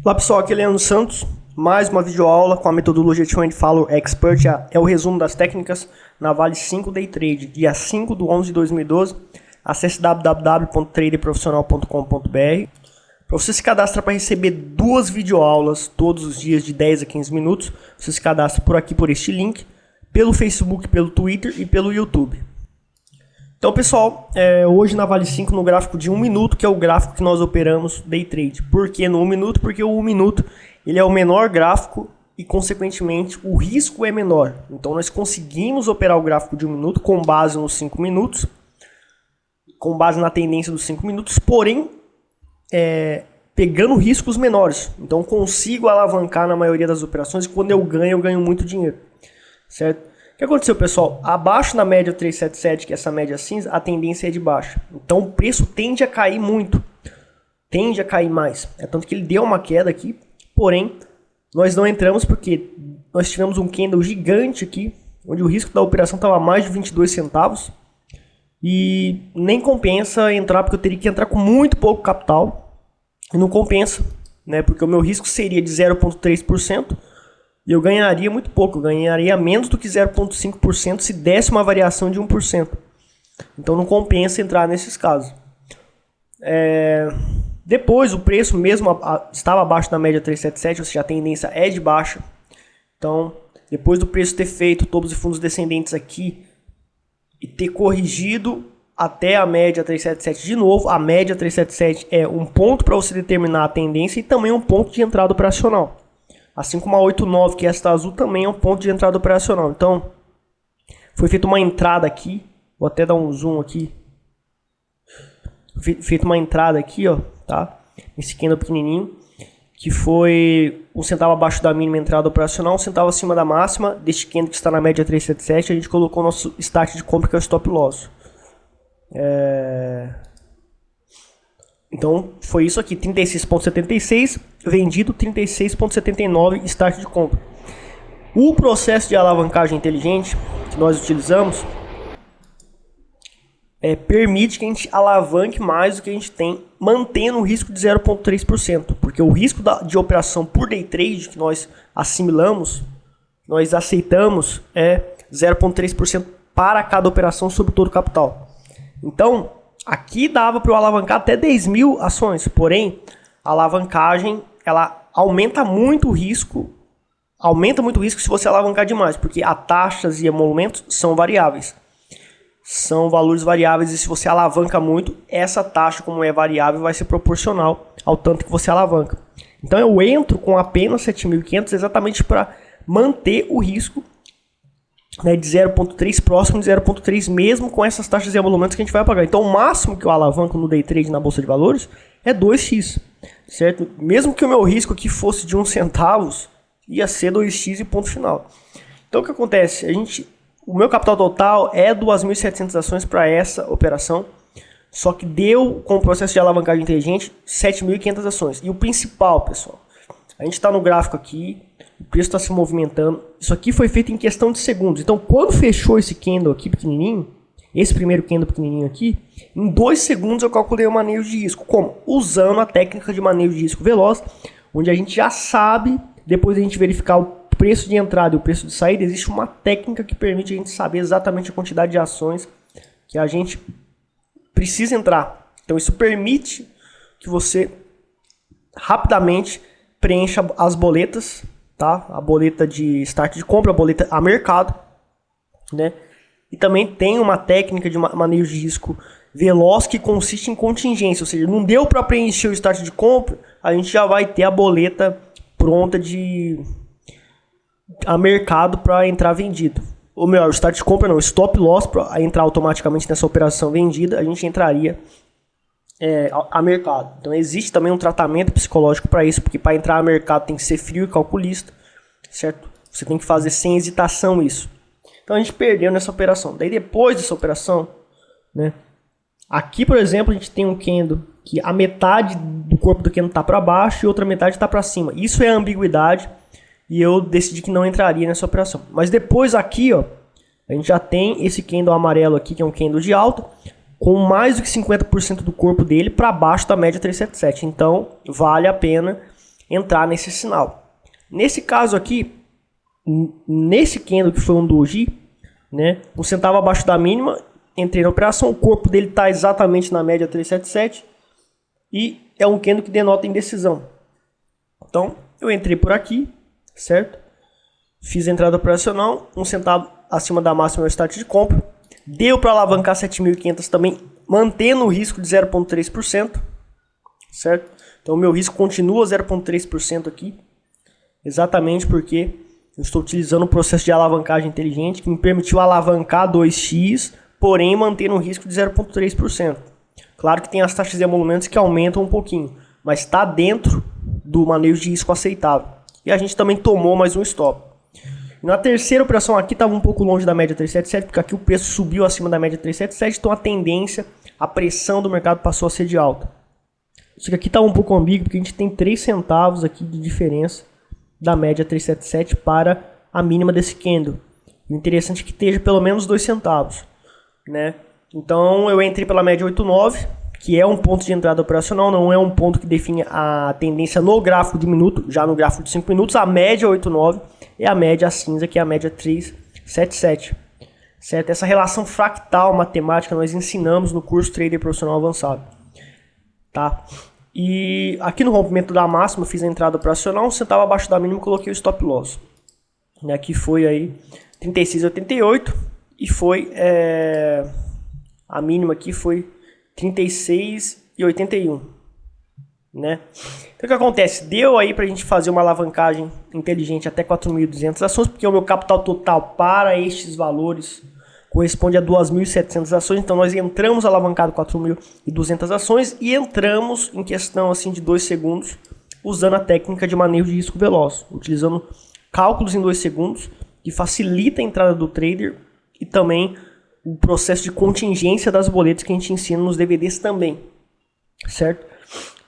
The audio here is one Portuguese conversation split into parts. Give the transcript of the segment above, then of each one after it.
Olá pessoal, aqui é Leandro Santos, mais uma videoaula com a metodologia Trend Follower Expert, é o resumo das técnicas na Vale 5 Day Trade, dia 5/11/2012, acesse www.traderprofissional.com.br. Para você se cadastrar para receber 2 videoaulas todos os dias de 10 a 15 minutos, você se cadastra por aqui, por este link, pelo Facebook, pelo Twitter e pelo YouTube. Então pessoal, hoje na Vale 5 no gráfico de 1 minuto, que é o gráfico que nós operamos Day Trade. Por que no 1 minuto? Porque o 1 minuto ele é o menor gráfico e consequentemente o risco é menor. Então nós conseguimos operar o gráfico de 1 minuto com base nos 5 minutos, com base na tendência dos 5 minutos, porém pegando riscos menores. Então consigo alavancar na maioria das operações e quando eu ganho muito dinheiro, certo? O que aconteceu, pessoal? Abaixo na média 377, que é essa média cinza, a tendência é de baixa. Então o preço tende a cair muito. Tende a cair mais. É tanto que ele deu uma queda aqui. Porém, nós não entramos porque nós tivemos um candle gigante aqui, onde o risco da operação estava mais de 22 centavos. E nem compensa entrar, porque eu teria que entrar com muito pouco capital. E não compensa, né? Porque o meu risco seria de 0,3%. E eu ganharia muito pouco, eu ganharia menos do que 0,5% se desse uma variação de 1%. Então não compensa entrar nesses casos. Depois o preço mesmo estava abaixo da média 377, ou seja, a tendência é de baixa. Então, depois do preço ter feito topos e fundos descendentes aqui e ter corrigido até a média 377 de novo, a média 377 é um ponto para você determinar a tendência e também um ponto de entrada operacional. Assim como a 89, que é esta azul, também é um ponto de entrada operacional. Então, foi feita uma entrada aqui. Vou até dar um zoom aqui. Feita uma entrada aqui, ó, tá? Esse candle pequenininho, que foi 1 centavo abaixo da mínima entrada operacional, 1 centavo acima da máxima. Deste candle que está na média 377, a gente colocou o nosso start de compra, que é o stop loss. Então, foi isso aqui, 36,76, vendido 36,79, start de compra. O processo de alavancagem inteligente que nós utilizamos permite que a gente alavanque mais do que a gente tem, mantendo o risco de 0,3%, porque o risco de operação por day trade que nós assimilamos, nós aceitamos, é 0,3% para cada operação sobre todo o capital. Então, aqui dava para eu alavancar até 10 mil ações, porém, a alavancagem ela aumenta muito o risco se você alavancar demais, porque as taxas e emolumentos são variáveis. São valores variáveis e se você alavanca muito, essa taxa, como é variável, vai ser proporcional ao tanto que você alavanca. Então eu entro com apenas 7.500 exatamente para manter o risco, né, de 0,3 próximo de 0,3 mesmo com essas taxas e emolumentos que a gente vai pagar. Então o máximo que eu alavanco no day trade na bolsa de valores é 2x, certo? Mesmo que o meu risco aqui fosse de 1 centavo, ia ser 2x e ponto final. Então o que acontece? O meu capital total é 2.700 ações para essa operação, só que deu, com o processo de alavancagem inteligente, 7.500 ações. E o principal, pessoal, a gente está no gráfico aqui, o preço está se movimentando. Isso aqui foi feito em questão de segundos. Então, quando fechou esse candle aqui pequenininho, esse primeiro candle pequenininho aqui, em 2 segundos eu calculei o manejo de risco. Como? Usando a técnica de manejo de risco veloz, onde a gente já sabe, depois de a gente verificar o preço de entrada e o preço de saída, existe uma técnica que permite a gente saber exatamente a quantidade de ações que a gente precisa entrar. Então, isso permite que você rapidamente preencha as boletas, tá? A boleta de start de compra, a boleta a mercado, né? E também tem uma técnica de manejo de risco veloz que consiste em contingência, ou seja, não deu para preencher o start de compra, a gente já vai ter a boleta pronta a mercado para entrar vendido. Ou melhor, o start de compra não, stop loss para entrar automaticamente nessa operação vendida, a gente entraria a mercado. Então existe também um tratamento psicológico para isso, porque para entrar a mercado tem que ser frio e calculista, certo? Você tem que fazer sem hesitação isso. Então a gente perdeu nessa operação. Daí depois dessa operação, né? Aqui, por exemplo, a gente tem um candle que a metade do corpo do candle está para baixo e outra metade está para cima. Isso é a ambiguidade e eu decidi que não entraria nessa operação. Mas depois aqui, ó, a gente já tem esse candle amarelo aqui, que é um candle de alta, com mais do que 50% do corpo dele para baixo da média 377. Então, vale a pena entrar nesse sinal. Nesse caso aqui, nesse candle que foi um doji, né, 1 centavo abaixo da mínima, entrei na operação, o corpo dele está exatamente na média 377 e é um candle que denota indecisão. Então, eu entrei por aqui, certo? Fiz a entrada operacional, 1 centavo acima da máxima no start de compra. Deu para alavancar 7.500 também, mantendo o risco de 0,3%, certo? Então, o meu risco continua 0,3% aqui, exatamente porque eu estou utilizando um processo de alavancagem inteligente que me permitiu alavancar 2x, porém mantendo um risco de 0,3%. Claro que tem as taxas de emolumentos que aumentam um pouquinho, mas está dentro do manejo de risco aceitável. E a gente também tomou mais um stop. Na terceira operação aqui estava um pouco longe da média 377, porque aqui o preço subiu acima da média 377, então a tendência, a pressão do mercado passou a ser de alta. Isso aqui estava um pouco ambíguo, porque a gente tem 3 centavos aqui de diferença da média 377 para a mínima desse candle. O interessante é que esteja pelo menos 2 centavos, né? Então eu entrei pela média 89, que é um ponto de entrada operacional, não é um ponto que define a tendência no gráfico de minuto, já no gráfico de 5 minutos, a média 89 é a média cinza, que é a média 377, certo? Essa relação fractal matemática nós ensinamos no curso Trader Profissional Avançado, tá? E aqui no rompimento da máxima, eu fiz a entrada operacional, 1 centavo abaixo da mínima, coloquei o stop loss. Aqui foi aí 36,88 e foi a mínima aqui foi 36,81, né? Então o que acontece? Deu aí pra gente fazer uma alavancagem inteligente até 4.200 ações, porque o meu capital total para estes valores corresponde a 2.700 ações, então nós entramos alavancado 4.200 ações e entramos em questão assim de 2 segundos, usando a técnica de manejo de risco veloz, utilizando cálculos em 2 segundos, que facilita a entrada do trader e também o processo de contingência das boletas que a gente ensina nos DVDs também, certo?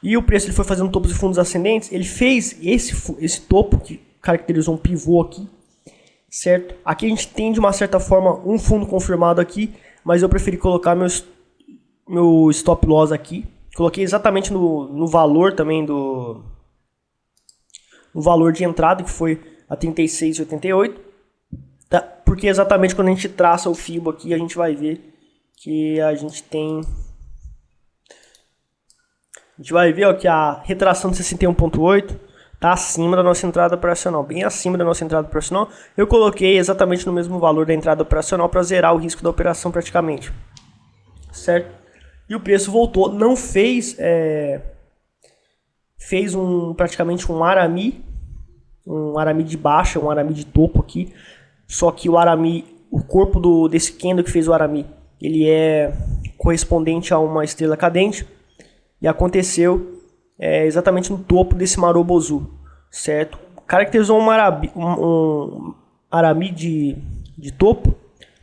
E o preço ele foi fazendo topos e fundos ascendentes, ele fez esse topo que caracterizou um pivô aqui, certo? Aqui a gente tem de uma certa forma um fundo confirmado aqui, mas eu preferi colocar meu stop loss aqui. Coloquei exatamente no valor também no valor de entrada, que foi a 36,88, tá? Porque exatamente quando a gente traça o FIBO aqui, a gente vai ver que a gente tem... A gente vai ver ó, que a retração de 61,8 está acima da nossa entrada operacional, bem acima da nossa entrada operacional. Eu coloquei exatamente no mesmo valor da entrada operacional para zerar o risco da operação praticamente, certo? E o preço voltou, não fez praticamente um arame de baixa, um arame de topo aqui. Só que o corpo desse candle que fez o arame, ele é correspondente a uma estrela cadente. E aconteceu exatamente no topo desse Marobozu, certo? Caracterizou um arame de topo,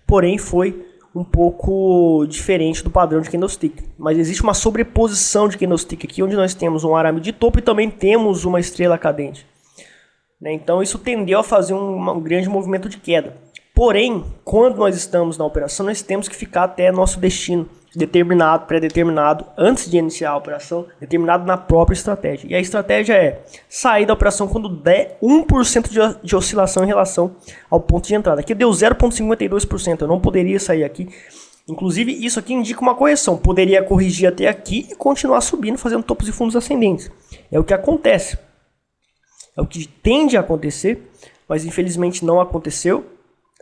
porém foi um pouco diferente do padrão de candlestick. Mas existe uma sobreposição de candlestick aqui, onde nós temos um arame de topo e também temos uma estrela cadente, né? Então isso tendeu a fazer um grande movimento de queda. Porém, quando nós estamos na operação, nós temos que ficar até nosso destino determinado, pré-determinado, antes de iniciar a operação, determinado na própria estratégia. E a estratégia é sair da operação quando der 1% de oscilação em relação ao ponto de entrada. Aqui deu 0,52%, eu não poderia sair aqui. Inclusive, isso aqui indica uma correção. Poderia corrigir até aqui e continuar subindo, fazendo topos e fundos ascendentes. É o que acontece. É o que tende a acontecer, mas infelizmente não aconteceu,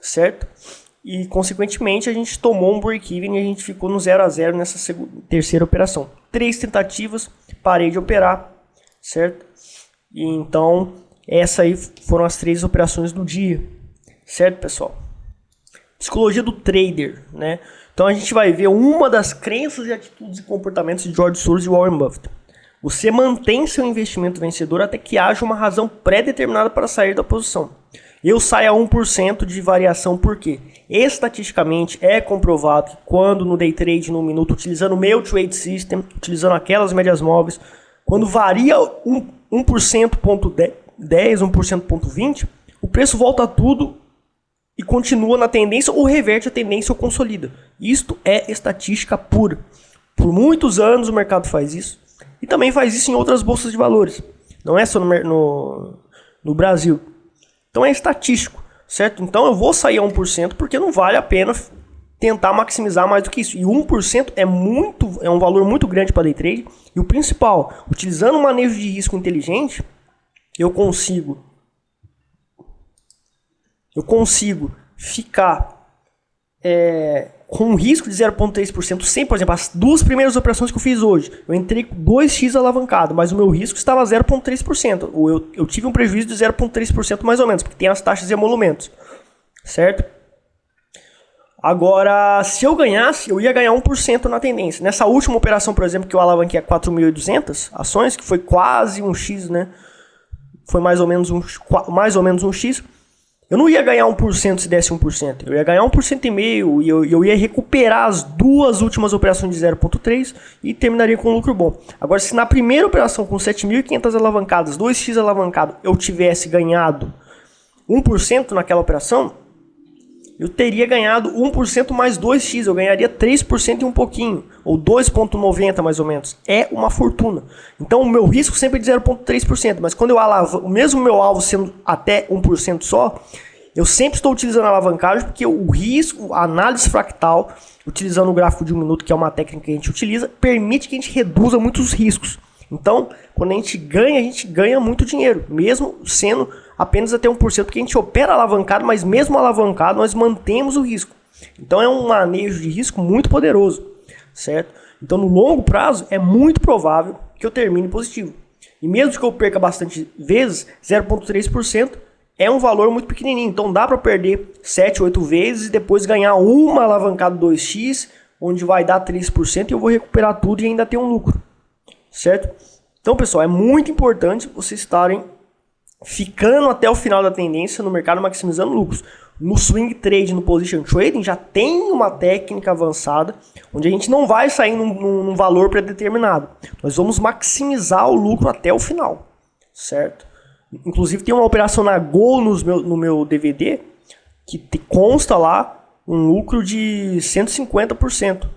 certo? E, consequentemente, a gente tomou um break-even e a gente ficou no 0 a 0 nessa terceira operação. 3 tentativas, parei de operar, certo? E, então, essas aí foram as 3 operações do dia, certo, pessoal? Psicologia do trader, né? Então, a gente vai ver uma das crenças e atitudes e comportamentos de George Soros e Warren Buffett. Você mantém seu investimento vencedor até que haja uma razão pré-determinada para sair da posição. Eu saio a 1% de variação porque estatisticamente é comprovado que quando no day trade, no minuto, utilizando o meu trade system, utilizando aquelas médias móveis, quando varia 1%,10, 1%,20, o preço volta a tudo e continua na tendência ou reverte a tendência ou consolida. Isto é estatística pura. Por muitos anos o mercado faz isso e também faz isso em outras bolsas de valores. Não é só no Brasil. Então é estatístico, certo? Então eu vou sair a 1% porque não vale a pena tentar maximizar mais do que isso. E 1% é um valor muito grande para day trade. E o principal, utilizando um manejo de risco inteligente, eu consigo ficar com um risco de 0,3% sem, por exemplo, as duas primeiras operações que eu fiz hoje. Eu entrei com 2x alavancado, mas o meu risco estava 0,3%. Eu tive um prejuízo de 0,3% mais ou menos, porque tem as taxas de emolumentos, certo? Agora, se eu ganhasse, eu ia ganhar 1% na tendência. Nessa última operação, por exemplo, que eu alavanquei a 4.800 ações, que foi quase um X, né? Foi mais ou menos um X. Eu não ia ganhar 1% se desse 1%. Eu ia ganhar 1,5% e eu ia recuperar as duas últimas operações de 0,3% e terminaria com um lucro bom. Agora, se na primeira operação com 7.500 alavancadas, 2x alavancado, eu tivesse ganhado 1% naquela operação, eu teria ganhado 1% mais 2x, eu ganharia 3% e um pouquinho, ou 2,90 mais ou menos. É uma fortuna. Então o meu risco sempre é de 0,3%, mas quando eu alavanco, mesmo meu alvo sendo até 1% só, eu sempre estou utilizando a alavancagem, porque o risco, a análise fractal, utilizando o gráfico de 1 minuto, que é uma técnica que a gente utiliza, permite que a gente reduza muitos riscos. Então, quando a gente ganha muito dinheiro, mesmo sendo apenas até 1%, porque a gente opera alavancado, mas mesmo alavancado, nós mantemos o risco. Então, é um manejo de risco muito poderoso, certo? Então, no longo prazo, é muito provável que eu termine positivo. E mesmo que eu perca bastante vezes, 0,3% é um valor muito pequenininho. Então, dá para perder 7, 8 vezes e depois ganhar uma alavancada 2x, onde vai dar 3% e eu vou recuperar tudo e ainda ter um lucro. Certo? Então, pessoal, é muito importante vocês estarem ficando até o final da tendência no mercado, maximizando lucros. No swing trade, no position trading, já tem uma técnica avançada, onde a gente não vai sair num valor predeterminado. Nós vamos maximizar o lucro até o final, certo? Inclusive tem uma operação na Gol no meu DVD, que consta lá um lucro de 150%.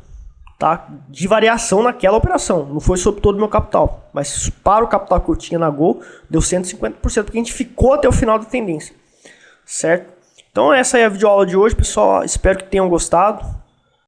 Tá? De variação naquela operação. Não foi sobre todo o meu capital, mas para o capital que eu tinha na Gol, deu 150%, porque a gente ficou até o final da tendência. Certo? Então essa é a videoaula de hoje, pessoal. Espero que tenham gostado.